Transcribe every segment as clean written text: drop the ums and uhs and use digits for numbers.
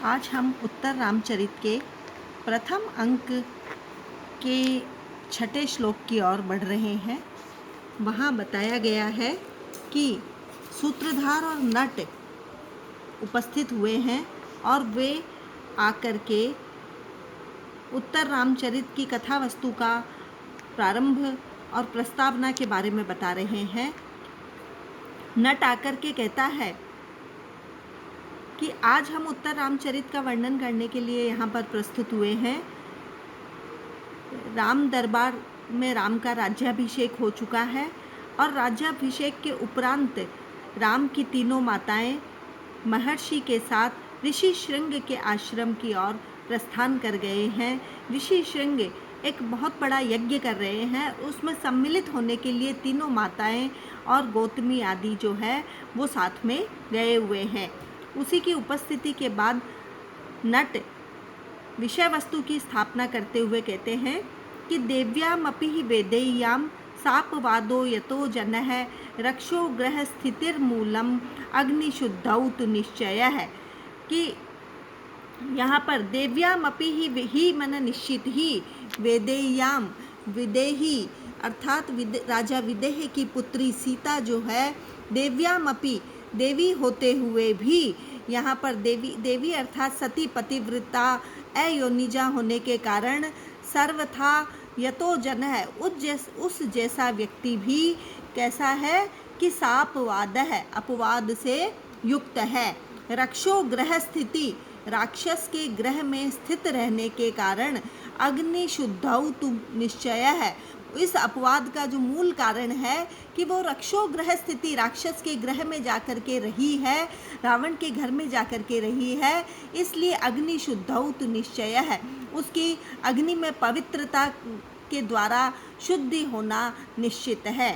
आज हम उत्तर रामचरित के प्रथम अंक के छठे श्लोक की ओर बढ़ रहे हैं। वहाँ बताया गया है कि सूत्रधार और नट उपस्थित हुए हैं और वे आकर के उत्तर रामचरित की कथा वस्तु का प्रारंभ और प्रस्तावना के बारे में बता रहे हैं। नट आकर के कहता है कि आज हम उत्तर रामचरित का वर्णन करने के लिए यहाँ पर प्रस्तुत हुए हैं। राम दरबार में राम का राज्याभिषेक हो चुका है और राज्याभिषेक के उपरांत राम की तीनों माताएं महर्षि के साथ ऋषि शृंग के आश्रम की ओर प्रस्थान कर गए हैं। ऋषि शृंग एक बहुत बड़ा यज्ञ कर रहे हैं, उसमें सम्मिलित होने के लिए तीनों माताएं और गौतमी आदि जो है वो साथ में गए हुए हैं। उसी की उपस्थिति के बाद नट विषय वस्तु की स्थापना करते हुए कहते हैं कि देव्यामपि वेदेय्याम सापवादो यतो जनः रक्षो ग्रह स्थितिर्मूलम अग्निशुद्धौ तु निश्चय है कि यहाँ पर देव्यामपि ही मन निश्चित ही, वेदेय्याम विदेही अर्थात राजा विदेह की पुत्री सीता जो है देव्यामपि देवी होते हुए भी, यहाँ पर देवी अर्थात सती पतिव्रता अयोनिजा होने के कारण सर्वथा यतो जन है उस जैसा व्यक्ति भी कैसा है कि सापवाद है, अपवाद से युक्त है। रक्षो ग्रह स्थिति राक्षस के ग्रह में स्थित रहने के कारण अग्नि शुद्धौ तु निश्चय है। इस अपवाद का जो मूल कारण है कि वो रक्षो ग्रह स्थिति राक्षस के ग्रह में जाकर के रही है, रावण के घर में जाकर के रही है, इसलिए अग्नि शुद्धौ तु निश्चय है। उसकी अग्नि में पवित्रता के द्वारा शुद्धि होना निश्चित है।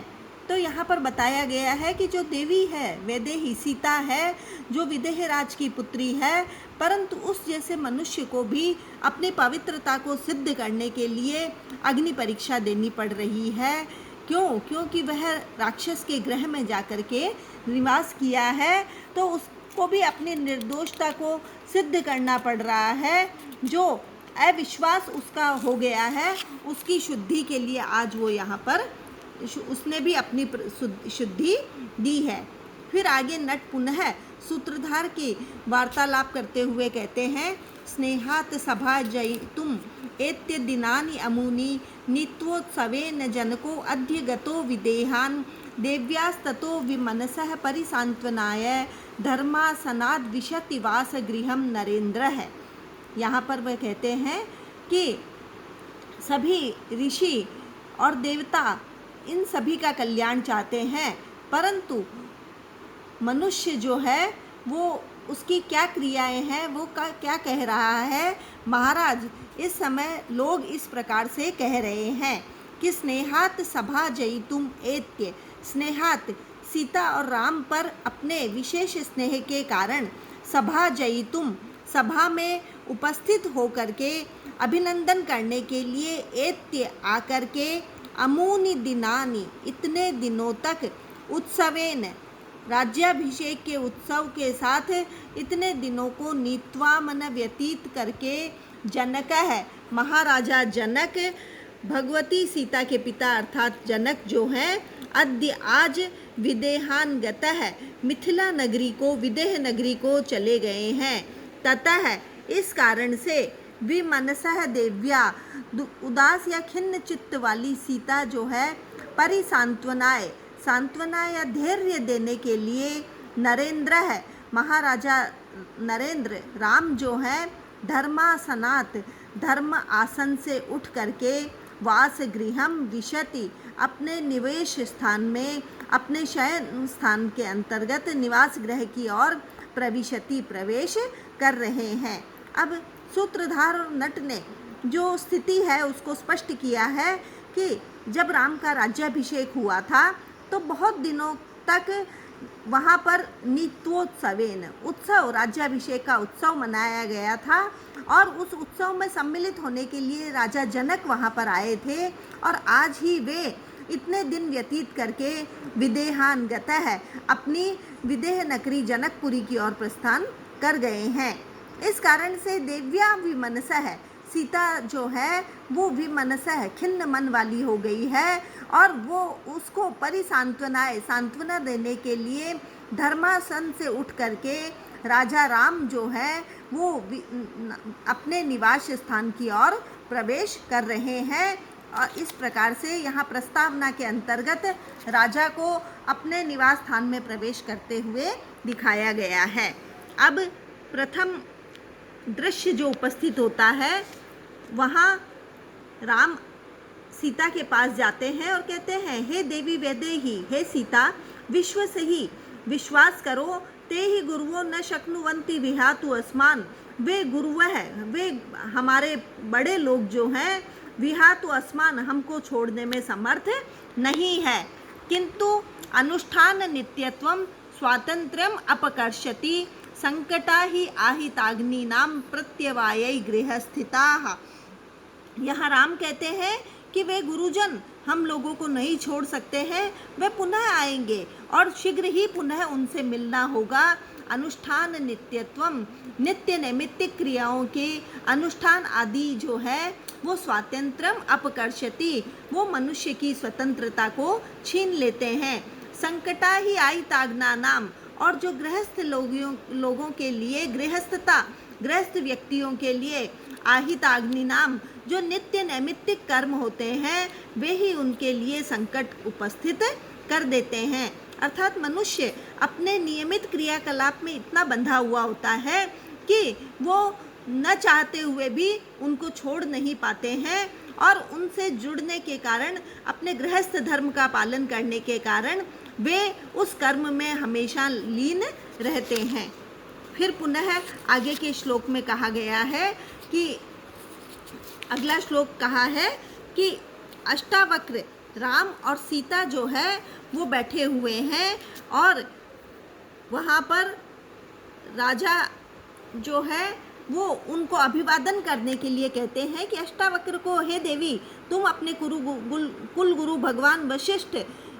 तो यहाँ पर बताया गया है कि जो देवी है वैदेही सीता है, जो विदेह राज की पुत्री है, परंतु उस जैसे मनुष्य को भी अपनी पवित्रता को सिद्ध करने के लिए अग्नि परीक्षा देनी पड़ रही है। क्योंकि वह राक्षस के ग्रह में जाकर के निवास किया है, तो उसको भी अपनी निर्दोषता को सिद्ध करना पड़ रहा है। जो अविश्वास उसका हो गया है उसकी शुद्धि के लिए आज वो यहाँ पर उसने भी अपनी शुद्धि दी है। फिर आगे नट पुनः सूत्रधार की वार्तालाप करते हुए कहते हैं, स्नेहात सभा जयितुम एत्य दिनानि अमुनि नित्वोत्सवेन जनको अद्य गतो विदेहान देव्यास्ततो विमनसः परिसांत्वनाय धर्मासनाद विशति वास गृहम नरेंद्र है। यहाँ पर वह कहते हैं कि सभी ऋषि और देवता इन सभी का कल्याण चाहते हैं, परंतु मनुष्य जो है वो उसकी क्या क्रियाएं हैं, वो क्या कह रहा है। महाराज इस समय लोग इस प्रकार से कह रहे हैं कि स्नेहात सभा जयितुम एत्य, स्नेहात सीता और राम पर अपने विशेष स्नेह के कारण सभा जयितुम सभा में उपस्थित होकर के अभिनंदन करने के लिए एत्य आकर के अमूनि दिनानि इतने दिनों तक उत्सवेन राज्याभिषेक के उत्सव के साथ इतने दिनों को नीत्वा मन व्यतीत करके जनक है महाराजा जनक भगवती सीता के पिता अर्थात जनक जो हैं अद्य आज विदेहान गतः है मिथिला नगरी को विदेह नगरी को चले गए हैं। ततः इस कारण से विमनसः देव्या उदास या खिन्न चित्त वाली सीता जो है सांत्वना या धैर्य देने के लिए नरेंद्र है महाराजा नरेंद्र राम जो है धर्मासनात धर्म आसन से उठ करके वास गृहम विशति अपने निवेश स्थान में अपने शयन स्थान के अंतर्गत निवास गृह की ओर प्रवेश कर रहे हैं। अब सूत्रधार और नट ने जो स्थिति है उसको स्पष्ट किया है कि जब राम का राज्याभिषेक हुआ था तो बहुत दिनों तक वहाँ पर नित्वोत्सवेन उत्सव राज्याभिषेक का उत्सव मनाया गया था और उस उत्सव में सम्मिलित होने के लिए राजा जनक वहाँ पर आए थे और आज ही वे इतने दिन व्यतीत करके विदेहान गतः है अपनी विदेह नगरी जनकपुरी की ओर प्रस्थान कर गए हैं। इस कारण से देव्या विमनसः, सीता जो है वो विमनसः, खिन्न मन वाली हो गई है और वो उसको परिसांत्वनाएं, सांत्वना देने के लिए धर्मासन से उठ करके राजा राम जो है वो अपने निवास स्थान की ओर प्रवेश कर रहे हैं। और इस प्रकार से यहाँ प्रस्तावना के अंतर्गत राजा को अपने निवास स्थान में प्रवेश करते हुए दिखाया गया है। अब प्रथम दृश्य जो उपस्थित होता है, वहाँ राम सीता के पास जाते हैं और कहते हैं, हे देवी वैदेही, हे सीता, विश्व से ही विश्वास करो, ते ही गुरुओं न शक्नुवंती विहातु अस्मान। वे गुरु है, वे हमारे बड़े लोग जो हैं, विहातु अस्मान, हमको छोड़ने में समर्थ नहीं है। किंतु अनुष्ठान नित्यत्वम स्वातंत्र्यम अपकर्षति, संकटा ही आहिताग्नि नाम प्रत्यवायै गृहस्थिताः। यहाँ राम कहते हैं कि वे गुरुजन हम लोगों को नहीं छोड़ सकते हैं, वे पुनः आएंगे और शीघ्र ही पुनः उनसे मिलना होगा। अनुष्ठान नित्यत्वम, नित्य नैमित्तिक क्रियाओं के अनुष्ठान आदि जो है वो स्वातंत्र्यम अपकर्षति, वो मनुष्य की स्वतंत्रता को छीन लेते हैं। संकटा ही आहिताग्ना नाम, और जो गृहस्थ लोगों के लिए, गृहस्थ व्यक्तियों के लिए आहिताग्नि नाम, जो नित्य नैमित्तिक कर्म होते हैं, वे ही उनके लिए संकट उपस्थित कर देते हैं। अर्थात मनुष्य अपने नियमित क्रियाकलाप में इतना बंधा हुआ होता है कि वो न चाहते हुए भी उनको छोड़ नहीं पाते हैं और उनसे जुड़ने के कारण, अपने गृहस्थ धर्म का पालन करने के कारण वे उस कर्म में हमेशा लीन रहते हैं। फिर पुनः आगे के श्लोक में कहा गया है कि अगला श्लोक कहा है कि अष्टावक्र राम और सीता जो है वो बैठे हुए हैं और वहाँ पर राजा जो है वो उनको अभिवादन करने के लिए कहते हैं कि अष्टावक्र को, हे देवी, तुम अपने कुल गुरु भगवान वशिष्ठ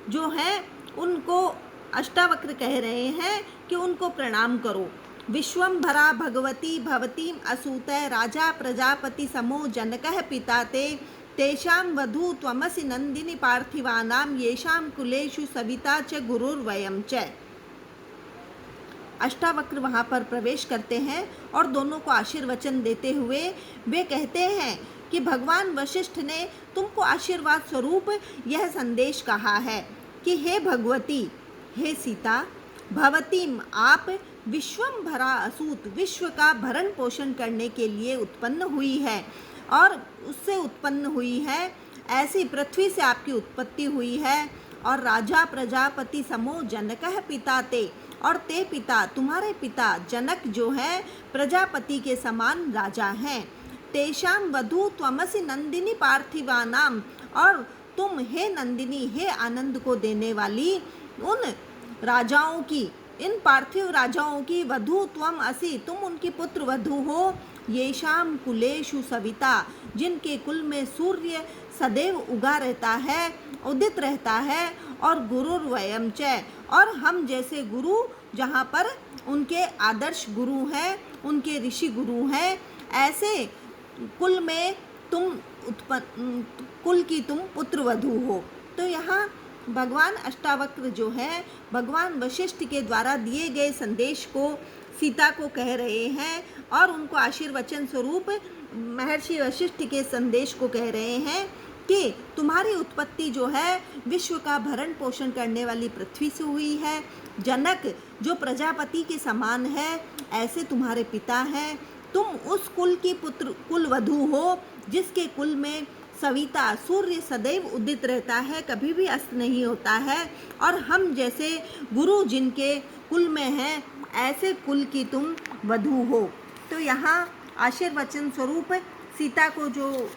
जो हैं उनको अष्टावक्र कह रहे हैं कि उनको प्रणाम करो। विश्वम्भरा भगवती भवतीम असूतय राजा प्रजापति समो जनकः पिता ते, तेषां वधू त्वमसि नंदिनी पार्थिवानां येषां कुलेषु सविता च गुरुर्वयं च। अष्टावक्र वहाँ पर प्रवेश करते हैं और दोनों को आशीर्वचन देते हुए वे कहते हैं कि भगवान वशिष्ठ ने तुमको आशीर्वाद स्वरूप यह संदेश कहा है कि हे भगवती, हे सीता, भवतीम, आप विश्वम्भरा असूत, विश्व का भरण पोषण करने के लिए उत्पन्न हुई है और उससे उत्पन्न हुई है, ऐसी पृथ्वी से आपकी उत्पत्ति हुई है। और राजा प्रजापति समो जनकः पिता ते, और ते पिता, तुम्हारे पिता जनक जो है प्रजापति के समान राजा हैं। तेषां वधू त्वमसि नंदिनी पार्थिवानाम, और तुम हे नंदिनी, हे आनंद को देने वाली उन राजाओं की, इन पार्थिव राजाओं की वधू त्वम असि, तुम उनकी पुत्र वधू हो। येषाम कुलेषु सविता, जिनके कुल में सूर्य सदैव उगा रहता है, उदित रहता है। और गुरुर्वयं च, और हम जैसे गुरु, जहाँ पर उनके आदर्श गुरु हैं, उनके ऋषि गुरु हैं, ऐसे कुल में तुम कुल की तुम पुत्र वधू हो। तो यहाँ भगवान अष्टावक्र जो है भगवान वशिष्ठ के द्वारा दिए गए संदेश को सीता को कह रहे हैं और उनको आशीर्वचन स्वरूप महर्षि वशिष्ठ के संदेश को कह रहे हैं कि तुम्हारी उत्पत्ति जो है विश्व का भरण पोषण करने वाली पृथ्वी से हुई है। जनक जो प्रजापति के समान है, ऐसे तुम्हारे पिता हैं। तुम उस कुल की पुत्र कुल वधू हो जिसके कुल में सविता, सूर्य सदैव उदित रहता है, कभी भी अस्त नहीं होता है। और हम जैसे गुरु जिनके कुल में हैं, ऐसे कुल की तुम वधू हो। तो यहाँ आशीर्वचन स्वरूप सीता को जो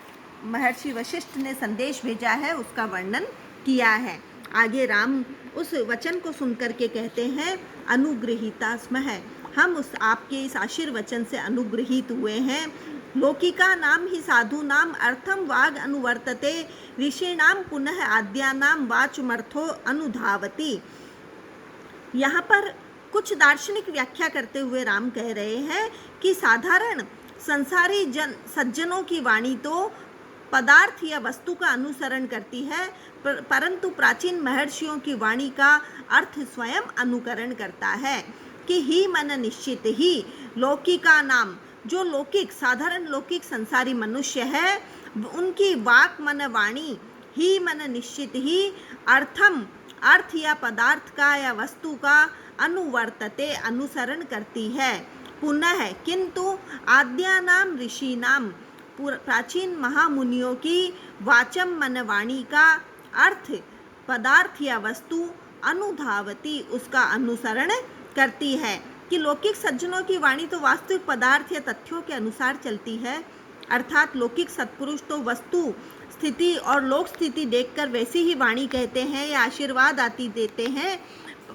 महर्षि वशिष्ठ ने संदेश भेजा है उसका वर्णन किया है। आगे राम उस वचन को सुनकर के कहते हैं, अनुगृहीता स्मः, हम उस आपके इस आशीर्वचन से अनुग्रहित हुए हैं। लौकिका नाम ही साधु नाम अर्थम वाग अनुवर्तते, ऋषिणाम पुनः आद्यानाम वाचमर्थो अनुधावती। यहाँ पर कुछ दार्शनिक व्याख्या करते हुए राम कह रहे हैं कि साधारण संसारी सज्जनों की वाणी तो पदार्थ या वस्तु का अनुसरण करती है, परंतु प्राचीन महर्षियों की वाणी का अर्थ स्वयं अनुकरण करता है कि ही मन निश्चित ही लौकिका नाम, जो लौकिक साधारण लौकिक संसारी मनुष्य है उनकी वाक मन वाणी ही मन निश्चित ही अर्थम, अर्थ या पदार्थ का या वस्तु का अनुवर्तते, अनुसरण करती है। पुनः किंतु आद्यानाम ऋषिनाम, प्राचीन महामुनियों की वाचम मन वाणी का अर्थ पदार्थ या वस्तु अनुधावती, उसका अनुसरण करती है। कि लौकिक सज्जनों की वाणी तो वास्तविक पदार्थ या तथ्यों के अनुसार चलती है, अर्थात लौकिक सत्पुरुष तो वस्तु स्थिति और लोक स्थिति देखकर वैसी ही वाणी कहते हैं या आशीर्वाद आदि देते हैं,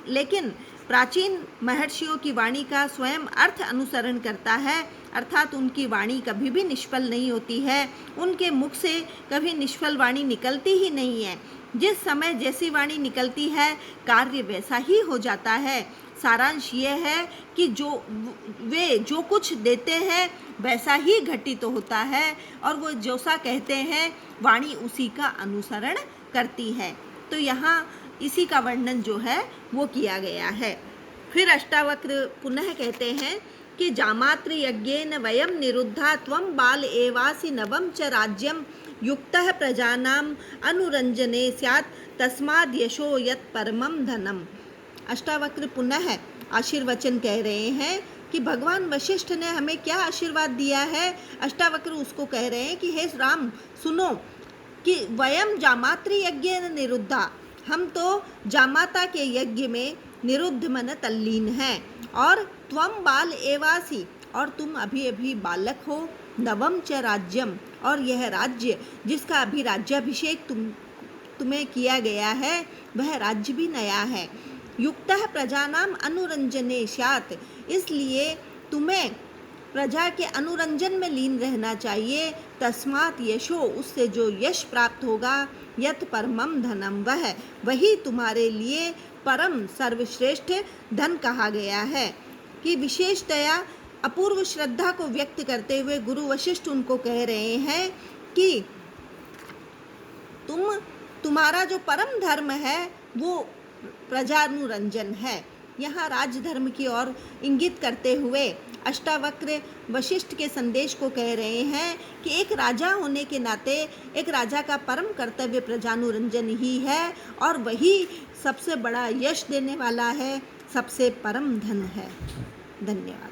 लेकिन प्राचीन महर्षियों की वाणी का स्वयं अर्थ अनुसरण करता है, अर्थात उनकी वाणी कभी भी निष्फल नहीं होती है, उनके मुख से कभी निष्फल वाणी निकलती ही नहीं है। जिस समय जैसी वाणी निकलती है कार्य वैसा ही हो जाता है। सारांश ये है कि वे जो कुछ देते हैं वैसा ही घटित होता है और वो जैसा कहते हैं वाणी उसी का अनुसरण करती है। तो यहाँ इसी का वर्णन जो है वो किया गया है। फिर अष्टावक्र पुनः कहते हैं कि जामात्र यज्ञेन वयम निरुद्धा त्वं बाल एवासि नवम च राज्यम युक्तः प्रजानाम अनुरंजने स्यात् तस्माद् यशो यत् परमं धनम। अष्टावक्र पुनः आशीर्वचन कह रहे हैं कि भगवान वशिष्ठ ने हमें क्या आशीर्वाद दिया है। अष्टावक्र उसको कह रहे हैं कि हे राम सुनो कि वयम जामात्र यज्ञ निरुद्धा, हम तो जामाता के यज्ञ में निरुद्ध मन तल्लीन हैं, और त्वम बाल एवासी, और तुम अभी अभी बालक हो, नवम च राज्यम, और यह राज्य जिसका अभी राज्याभिषेक तुम्हें किया गया है वह राज्य भी नया है। युक्तः प्रजानाम अनुरंजने स्यात्, इसलिए तुम्हें प्रजा के अनुरंजन में लीन रहना चाहिए। तस्मात् यशो, उससे जो यश प्राप्त होगा, यत् परमम धनम, वही तुम्हारे लिए परम सर्वश्रेष्ठ धन कहा गया है। कि विशेषतया अपूर्व श्रद्धा को व्यक्त करते हुए गुरु वशिष्ठ उनको कह रहे हैं कि तुम्हारा जो परम धर्म है वो प्रजानुरंजन है। यहाँ राजधर्म की ओर इंगित करते हुए अष्टावक्र वशिष्ठ के संदेश को कह रहे हैं कि एक राजा होने के नाते एक राजा का परम कर्तव्य प्रजानुरंजन ही है, और वही सबसे बड़ा यश देने वाला है, सबसे परम धन है। धन्यवाद।